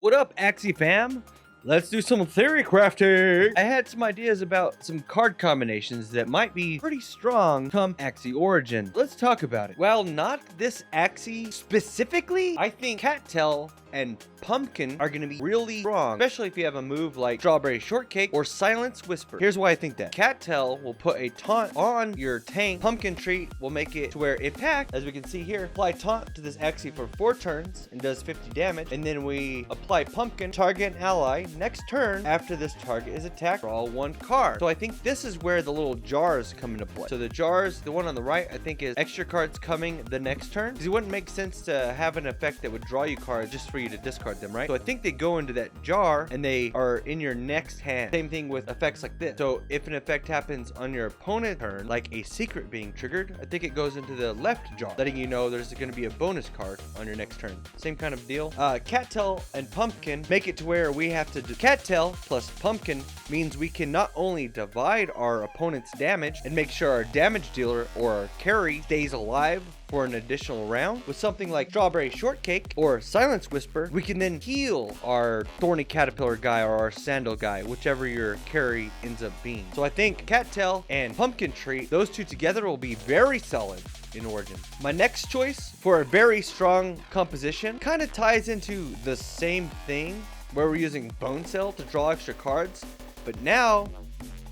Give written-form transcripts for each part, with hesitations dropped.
What up, Axie fam? Let's do some theory crafting. I had some ideas about some card combinations that might be pretty strong come Axie origin. Let's talk about it. Well, not this Axie specifically. I think Cattail and Pumpkin are going to be really strong, especially if you have a move like Strawberry Shortcake or Silence Whisper. Here's why I think that. Cattail will put a taunt on your tank. Pumpkin Treat will make it to where it packs, as we can see here. Apply taunt to this Axie for 4 turns and does 50 damage. And then we apply Pumpkin, target an ally. Next turn, after this target is attacked, draw 1 card. So I think this is where the little jars come into play. So the jars, the one on the right, I think is extra cards coming the next turn. Because it wouldn't make sense to have an effect that would draw you cards just for you to discard them, right? So I think they go into that jar and they are in your next hand. Same thing with effects like this. So if an effect happens on your opponent's turn, like a secret being triggered, I think it goes into the left jar, letting you know there's going to be a bonus card on your next turn. Same kind of deal. Cattail and Pumpkin make it to where we have to do Cattail plus Pumpkin means we can not only divide our opponent's damage and make sure our damage dealer or our carry stays alive for an additional round. With something like Strawberry Shortcake or Silence Whisper, we can then heal our Thorny Caterpillar guy or our Sandal guy, whichever your carry ends up being. So I think Cattail and Pumpkin Treat, those two together will be very solid in Origin. My next choice for a very strong composition kind of ties into the same thing, where we're using Bone Cell to draw extra cards, but now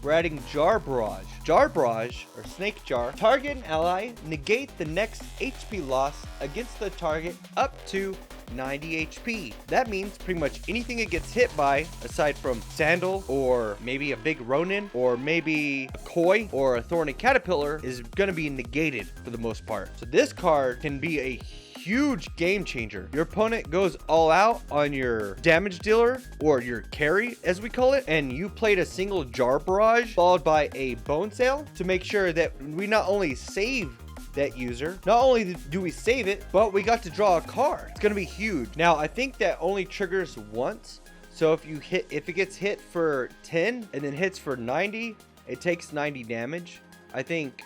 we're adding Jar Barrage. Jar Barrage, or Snake Jar, target an ally, negate the next HP loss against the target up to 90 HP. That means pretty much anything it gets hit by, aside from Sandal or maybe a big Ronin or maybe a Koi or a Thorny Caterpillar, is going to be negated for the most part. So this card can be a huge game changer. Your opponent goes all out on your damage dealer or your carry, as we call it, and you played a single Jar Barrage followed by a Bone Sale to make sure that we not only save that user, not only do we save it, but we got to draw a card. It's gonna be huge. Now I think that only triggers once, so if it gets hit for 10 and then hits for 90, it takes 90 damage. I think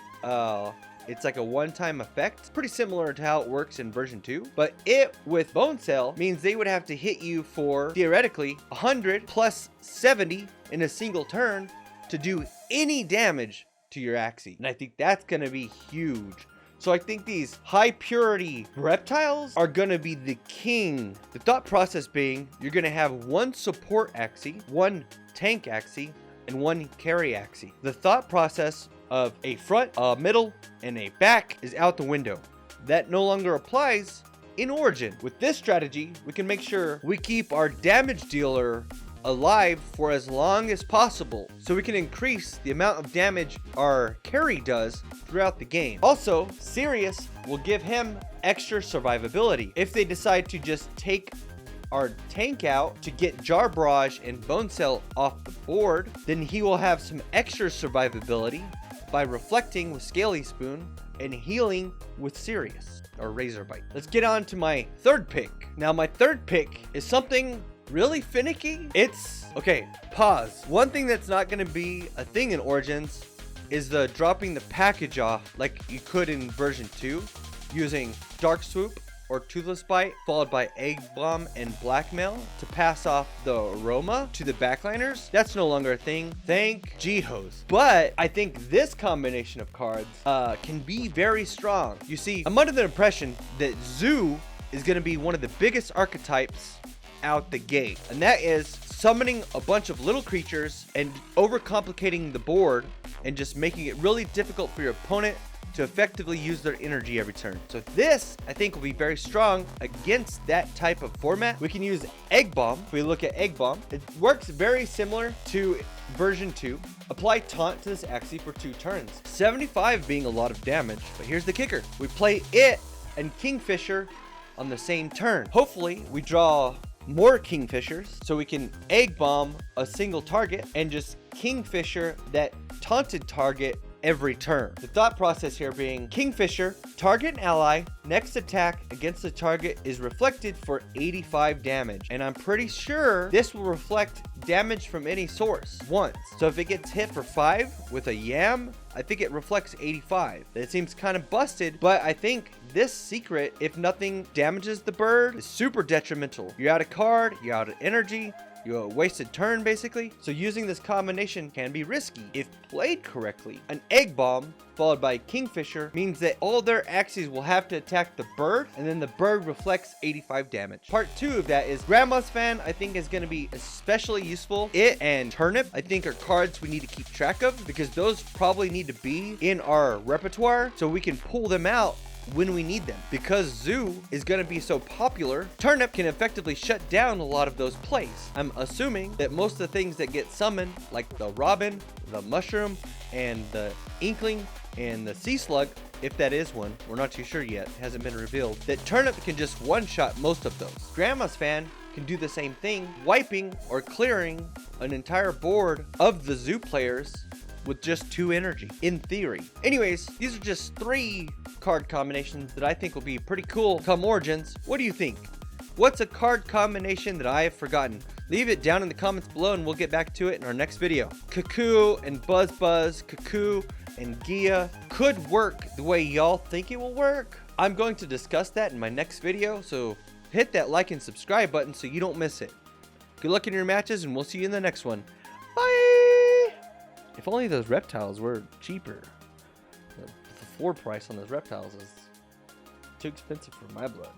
it's like a one-time effect. It's pretty similar to how it works in version 2, but it with Bone Cell means they would have to hit you for theoretically 100 plus 70 in a single turn to do any damage to your Axie, and I think that's gonna be huge. So I think these high purity reptiles are gonna be the king. The thought process being you're gonna have 1 support Axie, 1 tank Axie, and 1 carry Axie. The thought process of a front, a middle, and a back is out the window. That no longer applies in Origin. With this strategy, we can make sure we keep our damage dealer alive for as long as possible, so we can increase the amount of damage our carry does throughout the game. Also, Sirius will give him extra survivability. If they decide to just take our tank out to get Jar Barrage and Bone Cell off the board, then he will have some extra survivability by reflecting with Scaly Spoon and healing with Sirius or Razor Bite. Let's get on to my third pick. Now my third pick is something really finicky. It's okay, pause. One thing that's not going to be a thing in Origins is the dropping the package off like you could in version 2 using Dark Swoop or Toothless Bite followed by Eggbomb and Blackmail to pass off the aroma to the backliners. That's no longer a thing, thank G-Hose. But I think this combination of cards can be very strong. You see, I'm under the impression that Zoo is going to be one of the biggest archetypes out the gate, and that is summoning a bunch of little creatures and overcomplicating the board and just making it really difficult for your opponent to effectively use their energy every turn. So this, I think, will be very strong against that type of format. We can use Eggbomb. If we look at Eggbomb, it works very similar to version 2. Apply Taunt to this Axie for 2 turns. 75 being a lot of damage, but here's the kicker. We play it and Kingfisher on the same turn. Hopefully, we draw more Kingfishers so we can Eggbomb a single target and just Kingfisher that taunted target every turn. The thought process here being Kingfisher, target an ally, next attack against the target is reflected for 85 damage. And I'm pretty sure this will reflect damage from any source once. So if it gets hit for 5 with a Yam, I think it reflects 85. It seems kind of busted, but I think this secret, if nothing damages the bird, is super detrimental. You're out of card, you're out of energy, you're a wasted turn basically. So using this combination can be risky if played correctly. An Eggbomb followed by Kingfisher means that all their axes will have to attack the bird, and then the bird reflects 85 damage. Part 2 of that is Grandma's Fan. I think is going to be especially useful. It and Turnip I think are cards we need to keep track of, because those probably need to be in our repertoire so we can pull them out when we need them. Because Zoo is going to be so popular, Turnip can effectively shut down a lot of those plays. I'm assuming that most of the things that get summoned, like the Robin, the Mushroom, and the Inkling, and the Sea Slug, if that is one, we're not too sure yet, hasn't been revealed, that Turnip can just one-shot most of those. Grandma's Fan can do the same thing, wiping or clearing an entire board of the Zoo players with just 2 energy, in theory. Anyways, these are just 3 card combinations that I think will be pretty cool come Origins. What do you think? What's a card combination that I have forgotten? Leave it down in the comments below and we'll get back to it in our next video. Cuckoo and Buzz, Cuckoo and Gia could work the way y'all think it will work. I'm going to discuss that in my next video, so hit that like and subscribe button so you don't miss it. Good luck in your matches and we'll see you in the next one. Bye! If only those reptiles were cheaper. The floor price on those reptiles is too expensive for my blood.